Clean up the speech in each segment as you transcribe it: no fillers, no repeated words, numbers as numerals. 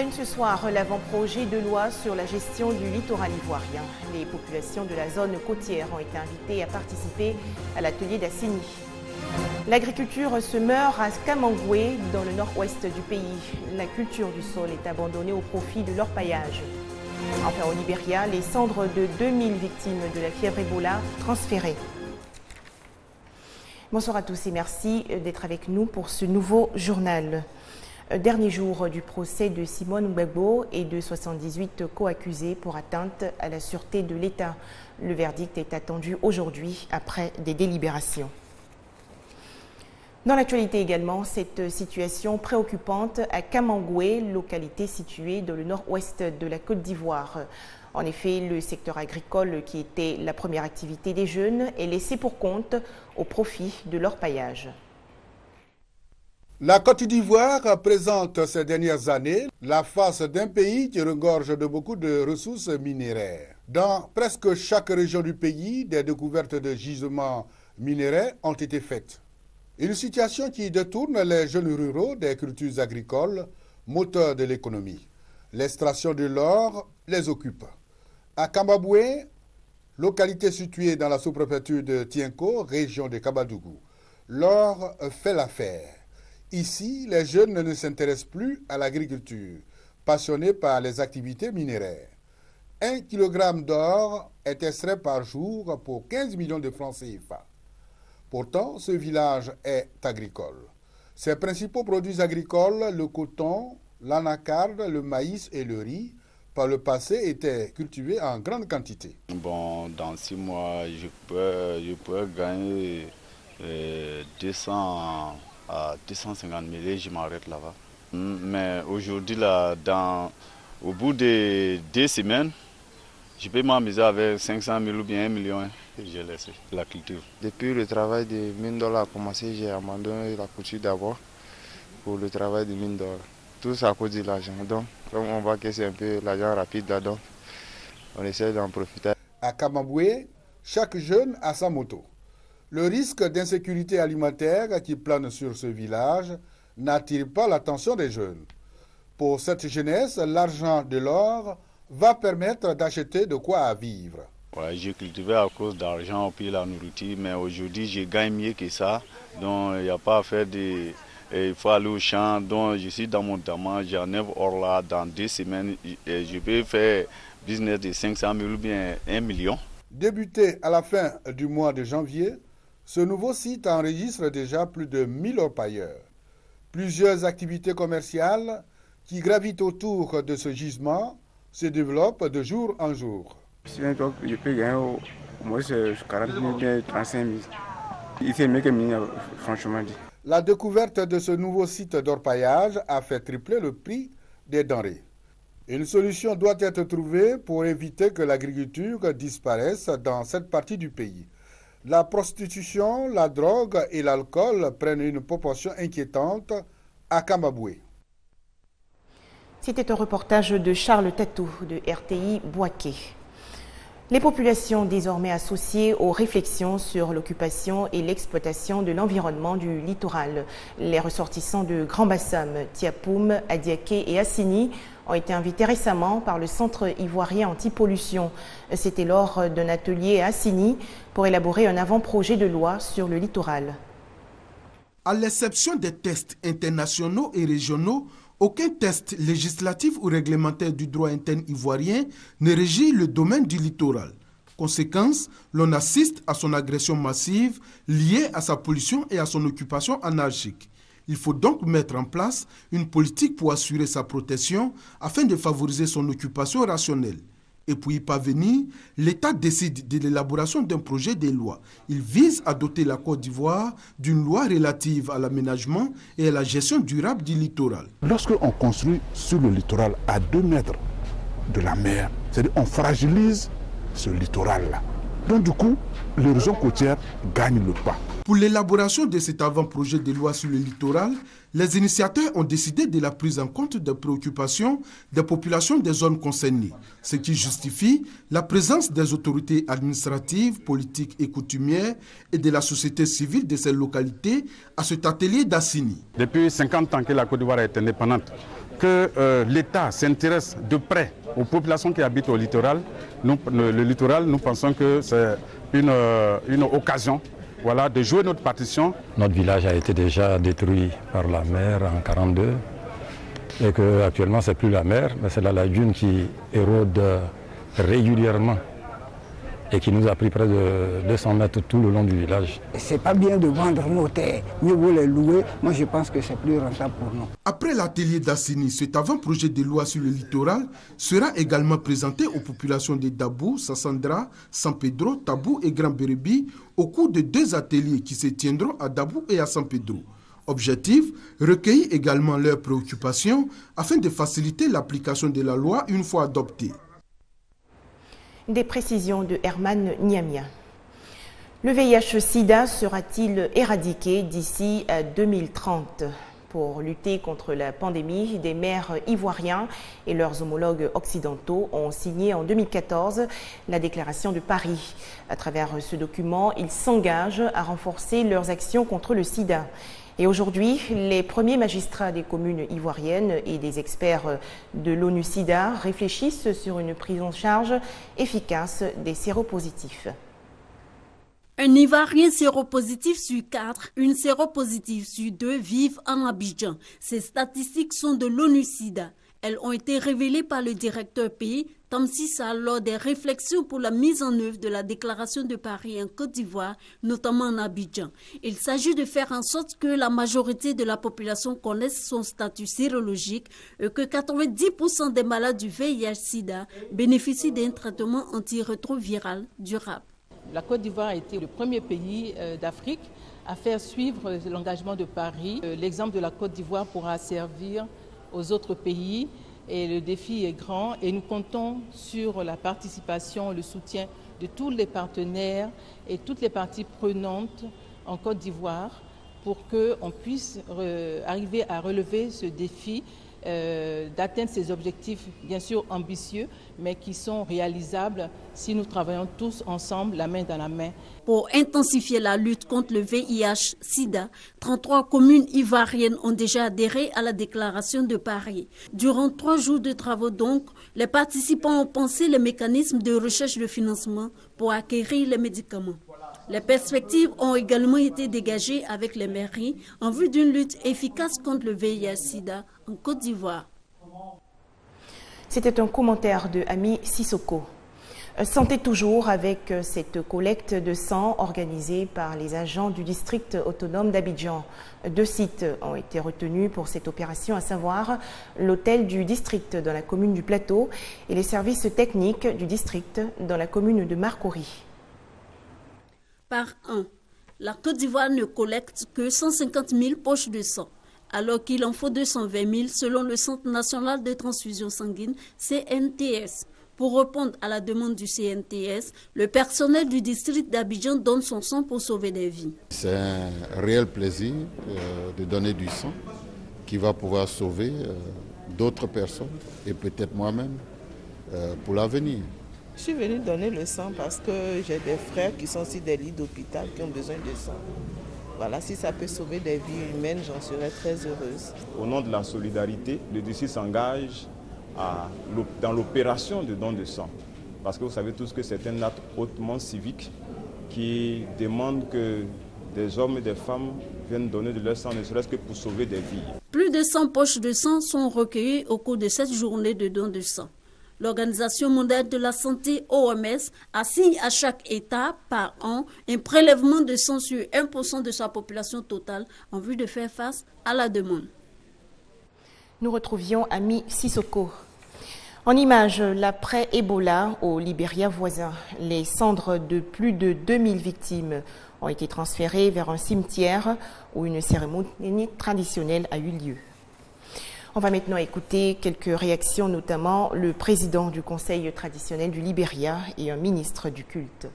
une ce soir l'avant-projet de loi sur la gestion du littoral ivoirien. Les populations de la zone côtière ont été invitées à participer à l'atelier d'Assini. L'agriculture se meurt à Kamangoué, dans le nord-ouest du pays. La culture du sol est abandonnée au profit de l'orpaillage. Enfin, au Libéria, les cendres de 2000 victimes de la fièvre Ebola transférées. Bonsoir à tous et merci d'être avec nous pour ce nouveau journal. Dernier jour du procès de Simone Gbagbo et de 78 co-accusés pour atteinte à la sûreté de l'État. Le verdict est attendu aujourd'hui après des délibérations. Dans l'actualité également, cette situation préoccupante à Kamangoué, localité située dans le nord-ouest de la Côte d'Ivoire. En effet, le secteur agricole, qui était la première activité des jeunes, est laissé pour compte au profit de l'orpaillage. La Côte d'Ivoire présente ces dernières années la face d'un pays qui regorge de beaucoup de ressources minéraires. Dans presque chaque région du pays, des découvertes de gisements minéraires ont été faites. Une situation qui détourne les jeunes ruraux des cultures agricoles, moteurs de l'économie. L'extraction de l'or les occupe. À Kamaboué, localité située dans la sous-préfecture de Tienko, région de Kabadougou, l'or fait l'affaire. Ici, les jeunes ne s'intéressent plus à l'agriculture, passionnés par les activités minéraires. 1 kg d'or est extrait par jour pour 15 millions de francs CFA. Pourtant, ce village est agricole. Ses principaux produits agricoles, le coton, l'anacarde, le maïs et le riz, par le passé étaient cultivés en grande quantité. Bon, dans 6 mois, je peux gagner 200 à 250 000 et je m'arrête là-bas. Mais aujourd'hui, au bout de 2 semaines, je peux m'amuser avec 500 000 ou bien 1 million que j'ai laissé la culture. Depuis le travail de mine d'or a commencé, j'ai abandonné la culture d'abord pour le travail de mine d'or. Tout ça à cause de l'argent. Donc, comme on voit que c'est un peu l'argent rapide là-dedans, on essaie d'en profiter. À Kamaboué, chaque jeune a sa moto. Le risque d'insécurité alimentaire qui plane sur ce village n'attire pas l'attention des jeunes. Pour cette jeunesse, l'argent de l'or va permettre d'acheter de quoi vivre. Ouais, j'ai cultivé à cause d'argent puis la nourriture, mais aujourd'hui je gagne mieux que ça. Donc il n'y a pas à faire de... Il faut aller au champ, donc je suis dans mon domaine, j'enlève or là, dans 2 semaines, je peux faire business de 500 000 ou bien 1 million. Débuté à la fin du mois de janvier, ce nouveau site enregistre déjà plus de 1000 orpailleurs. Plusieurs activités commerciales qui gravitent autour de ce gisement se développent de jour en jour. Sinon, je peux gagner au moins 40 000 bien 35 000. C'est mieux que mine, franchement dit. La découverte de ce nouveau site d'orpaillage a fait tripler le prix des denrées. Une solution doit être trouvée pour éviter que l'agriculture disparaisse dans cette partie du pays. La prostitution, la drogue et l'alcool prennent une proportion inquiétante à Kamaboué. C'était un reportage de Charles Tatou de RTI Boaké. Les populations désormais associées aux réflexions sur l'occupation et l'exploitation de l'environnement du littoral. Les ressortissants de Grand Bassam, Tiapoum, Adiaké et Assini ont été invités récemment par le Centre ivoirien anti-pollution. C'était lors d'un atelier à Assini pour élaborer un avant-projet de loi sur le littoral. À l'exception des tests internationaux et régionaux, aucun test législatif ou réglementaire du droit interne ivoirien ne régit le domaine du littoral. Conséquence, l'on assiste à son agression massive liée à sa pollution et à son occupation anarchique. Il faut donc mettre en place une politique pour assurer sa protection afin de favoriser son occupation rationnelle. Et pour y parvenir, l'État décide de l'élaboration d'un projet de loi. Il vise à doter la Côte d'Ivoire d'une loi relative à l'aménagement et à la gestion durable du littoral. Lorsqu'on construit sur le littoral à 2 mètres de la mer, c'est-à-dire on fragilise ce littoral-là. Donc du coup, l'érosion côtière gagne le pas. Pour l'élaboration de cet avant-projet de loi sur le littoral, les initiateurs ont décidé de la prise en compte des préoccupations des populations des zones concernées, ce qui justifie la présence des autorités administratives, politiques et coutumières et de la société civile de ces localités à cet atelier d'Assini. Depuis 50 ans que la Côte d'Ivoire est indépendante, que l'État s'intéresse de près aux populations qui habitent au littoral, le littoral, nous pensons que c'est une occasion de jouer notre partition. Notre village a été déjà détruit par la mer en 1942 et qu'actuellement c'est plus la mer, mais c'est la lagune qui érode régulièrement et qui nous a pris près de 200 mètres tout le long du village. C'est pas bien de vendre nos terres, mieux vaut les louer. Moi je pense que c'est plus rentable pour nous. Après l'atelier d'Assini, cet avant-projet de loi sur le littoral sera également présenté aux populations de Dabou, Sassandra, San Pedro, Tabou et Grand Bérébi au cours de 2 ateliers qui se tiendront à Dabou et à San Pedro. Objectif, recueillir également leurs préoccupations afin de faciliter l'application de la loi une fois adoptée. Des précisions de Herman Niamia. Le VIH-Sida sera-t-il éradiqué d'ici à 2030? Pour lutter contre la pandémie, des maires ivoiriens et leurs homologues occidentaux ont signé en 2014 la déclaration de Paris. À travers ce document, ils s'engagent à renforcer leurs actions contre le sida. Et aujourd'hui, les premiers magistrats des communes ivoiriennes et des experts de l'ONU-SIDA réfléchissent sur une prise en charge efficace des séropositifs. Un Ivoirien séropositif sur 4, une séropositive sur 2 vivent en Abidjan. Ces statistiques sont de l'ONU-SIDA. Elles ont été révélées par le directeur pays, Tamsi Sarr, lors des réflexions pour la mise en œuvre de la déclaration de Paris en Côte d'Ivoire, notamment en Abidjan. Il s'agit de faire en sorte que la majorité de la population connaisse son statut sérologique et que 90% des malades du VIH-Sida bénéficient d'un traitement antirétroviral durable. La Côte d'Ivoire a été le premier pays d'Afrique à faire suivre l'engagement de Paris. L'exemple de la Côte d'Ivoire pourra servir aux autres pays et le défi est grand et nous comptons sur la participation, le soutien de tous les partenaires et toutes les parties prenantes en Côte d'Ivoire pour qu'on puisse arriver à relever ce défi, d'atteindre ces objectifs bien sûr ambitieux mais qui sont réalisables si nous travaillons tous ensemble, la main dans la main. Pour intensifier la lutte contre le VIH-Sida, 33 communes ivoiriennes ont déjà adhéré à la déclaration de Paris. Durant 3 jours de travaux donc, les participants ont pensé les mécanismes de recherche de financement pour acquérir les médicaments. Les perspectives ont également été dégagées avec les mairies en vue d'une lutte efficace contre le VIH-Sida en Côte d'Ivoire. C'était un commentaire de Ami Sissoko. Santé toujours avec cette collecte de sang organisée par les agents du district autonome d'Abidjan. 2 sites ont été retenus pour cette opération, à savoir l'hôtel du district dans la commune du Plateau et les services techniques du district dans la commune de Marcory. Par an, la Côte d'Ivoire ne collecte que 150 000 poches de sang, alors qu'il en faut 220 000 selon le Centre national de transfusion sanguine, CNTS. Pour répondre à la demande du CNTS, le personnel du district d'Abidjan donne son sang pour sauver des vies. C'est un réel plaisir de donner du sang qui va pouvoir sauver d'autres personnes et peut-être moi-même pour l'avenir. Je suis venue donner le sang parce que j'ai des frères qui sont sur des lits d'hôpital qui ont besoin de sang. Voilà, si ça peut sauver des vies humaines, j'en serais très heureuse. Au nom de la solidarité, le district s'engage dans l'opération de don de sang. Parce que vous savez tous que c'est un acte hautement civique qui demande que des hommes et des femmes viennent donner de leur sang, ne serait-ce que pour sauver des vies. Plus de 100 poches de sang sont recueillies au cours de cette journée de don de sang. L'Organisation mondiale de la santé, OMS, assigne à chaque État par an un prélèvement de sang sur 1% de sa population totale en vue de faire face à la demande. Nous retrouvions Ami Sissoko. En image, l'après-Ebola au Libéria voisin. Les cendres de plus de 2000 victimes ont été transférées vers un cimetière où une cérémonie traditionnelle a eu lieu. On va maintenant écouter quelques réactions, notamment le président du conseil traditionnel du Libéria et un ministre du culte.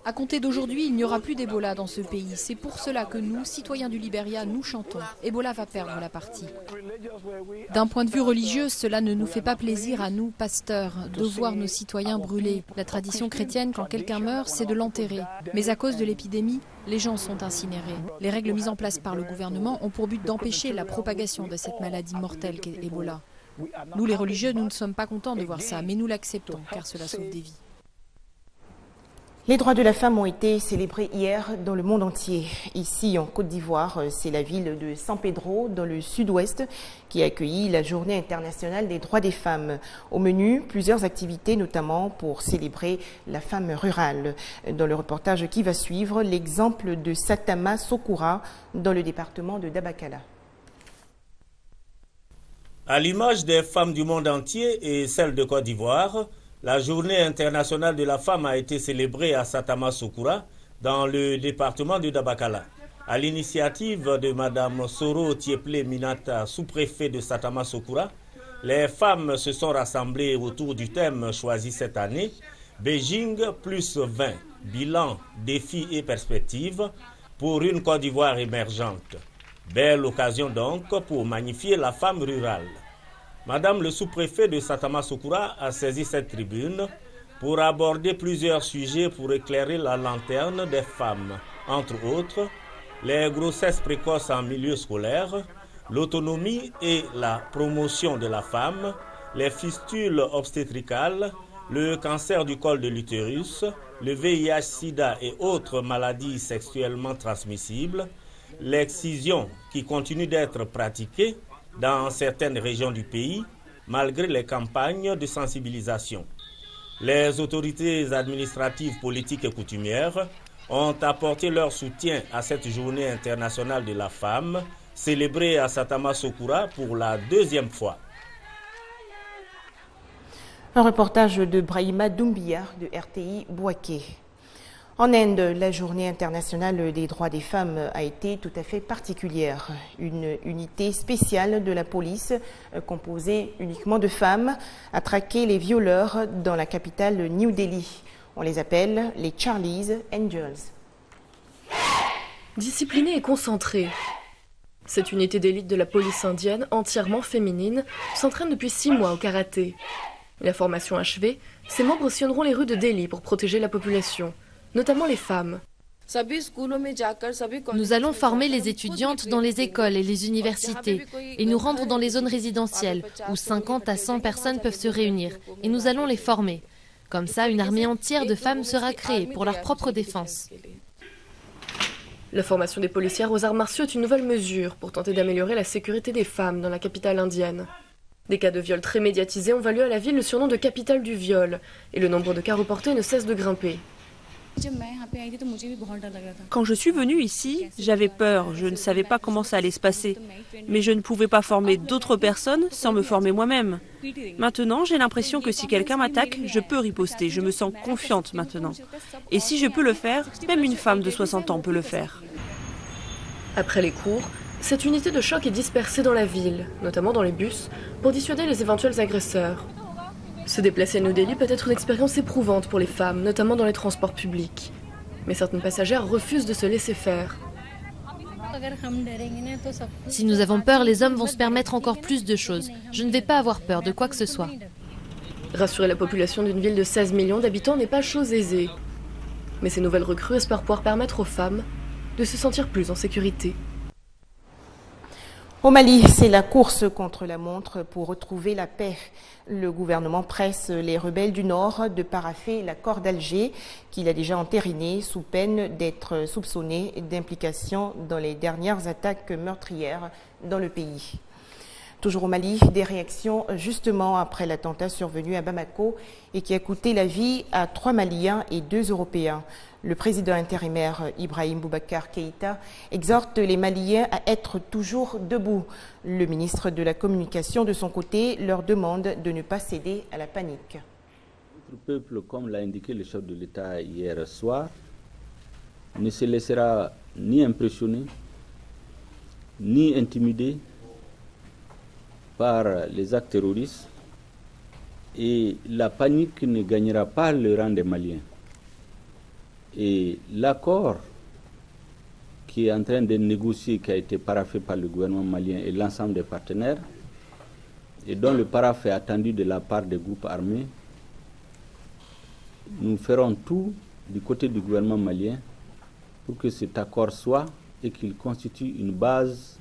À compter d'aujourd'hui, il n'y aura plus d'Ebola dans ce pays. C'est pour cela que nous, citoyens du Libéria, nous chantons. Ebola va perdre la partie. D'un point de vue religieux, cela ne nous fait pas plaisir à nous, pasteurs, de voir nos citoyens brûlés. La tradition chrétienne, quand quelqu'un meurt, c'est de l'enterrer. Mais à cause de l'épidémie, les gens sont incinérés. Les règles mises en place par le gouvernement ont pour but d'empêcher la propagation de cette maladie mortelle qu'est Ebola. Nous, les religieux, nous ne sommes pas contents de voir ça, mais nous l'acceptons, car cela sauve des vies. Les droits de la femme ont été célébrés hier dans le monde entier. Ici, en Côte d'Ivoire, c'est la ville de San Pedro, dans le sud-ouest, qui a accueilli la Journée internationale des droits des femmes. Au menu, plusieurs activités, notamment pour célébrer la femme rurale. Dans le reportage qui va suivre, l'exemple de Satama Sokura, dans le département de Dabakala. À l'image des femmes du monde entier et celle de Côte d'Ivoire, la Journée internationale de la femme a été célébrée à Satama Sokura, dans le département de Dabakala. À l'initiative de Mme Soro Tieple Minata, sous-préfet de Satama Sokura, les femmes se sont rassemblées autour du thème choisi cette année, Beijing plus 20, bilan, défis et perspectives pour une Côte d'Ivoire émergente. Belle occasion donc pour magnifier la femme rurale. Madame le sous-préfet de Satama Sokura a saisi cette tribune pour aborder plusieurs sujets pour éclairer la lanterne des femmes, entre autres les grossesses précoces en milieu scolaire, l'autonomie et la promotion de la femme, les fistules obstétricales, le cancer du col de l'utérus, le VIH-Sida et autres maladies sexuellement transmissibles, l'excision qui continue d'être pratiquée dans certaines régions du pays, malgré les campagnes de sensibilisation. Les autorités administratives, politiques et coutumières ont apporté leur soutien à cette journée internationale de la femme, célébrée à Satama Sokura pour la deuxième fois. Un reportage de Brahima Doumbia de RTI Bouaké. En Inde, la journée internationale des droits des femmes a été tout à fait particulière. Une unité spéciale de la police, composée uniquement de femmes, a traqué les violeurs dans la capitale New Delhi. On les appelle les Charlie's Angels. Disciplinée et concentrée, cette unité d'élite de la police indienne, entièrement féminine, s'entraîne depuis 6 mois au karaté. La formation achevée, ses membres sillonneront les rues de Delhi pour protéger la population, notamment les femmes. Nous allons former les étudiantes dans les écoles et les universités et nous rendre dans les zones résidentielles où 50 à 100 personnes peuvent se réunir et nous allons les former. Comme ça, une armée entière de femmes sera créée pour leur propre défense. La formation des policières aux arts martiaux est une nouvelle mesure pour tenter d'améliorer la sécurité des femmes dans la capitale indienne. Des cas de viol très médiatisés ont valu à la ville le surnom de capitale du viol et le nombre de cas reportés ne cesse de grimper. Quand je suis venue ici, j'avais peur, je ne savais pas comment ça allait se passer. Mais je ne pouvais pas former d'autres personnes sans me former moi-même. Maintenant, j'ai l'impression que si quelqu'un m'attaque, je peux riposter, je me sens confiante maintenant. Et si je peux le faire, même une femme de 60 ans peut le faire. Après les cours, cette unité de choc est dispersée dans la ville, notamment dans les bus, pour dissuader les éventuels agresseurs. Se déplacer à New Delhi peut être une expérience éprouvante pour les femmes, notamment dans les transports publics. Mais certaines passagères refusent de se laisser faire. Si nous avons peur, les hommes vont se permettre encore plus de choses. Je ne vais pas avoir peur de quoi que ce soit. Rassurer la population d'une ville de 16 millions d'habitants n'est pas chose aisée. Mais ces nouvelles recrues espèrent pouvoir permettre aux femmes de se sentir plus en sécurité. Au Mali, c'est la course contre la montre pour retrouver la paix. Le gouvernement presse les rebelles du Nord de paraffer l'accord d'Alger qu'il a déjà entériné sous peine d'être soupçonné d'implication dans les dernières attaques meurtrières dans le pays. Toujours au Mali, des réactions justement après l'attentat survenu à Bamako et qui a coûté la vie à 3 Maliens et 2 Européens. Le président intérimaire Ibrahim Boubacar Keïta exhorte les Maliens à être toujours debout. Le ministre de la Communication, de son côté, leur demande de ne pas céder à la panique. Notre peuple, comme l'a indiqué le chef de l'État hier soir, ne se laissera ni impressionner, ni intimider par les actes terroristes et la panique ne gagnera pas le rang des Maliens. Et l'accord qui est en train de négocier, qui a été paraphé par le gouvernement malien et l'ensemble des partenaires, et dont le paraphe est attendu de la part des groupes armés, nous ferons tout du côté du gouvernement malien pour que cet accord soit et qu'il constitue une base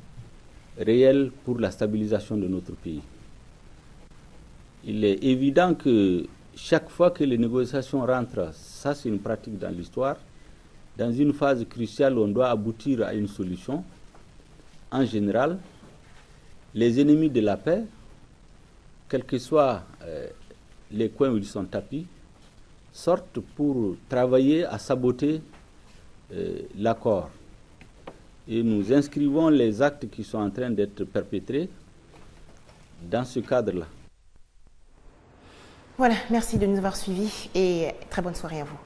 réelle pour la stabilisation de notre pays. Il est évident que chaque fois que les négociations rentrent, ça c'est une pratique dans l'histoire, dans une phase cruciale où on doit aboutir à une solution, en général, les ennemis de la paix, quels que soient les coins où ils sont tapis, sortent pour travailler à saboter l'accord. Et nous inscrivons les actes qui sont en train d'être perpétrés dans ce cadre-là. Voilà, merci de nous avoir suivis et très bonne soirée à vous.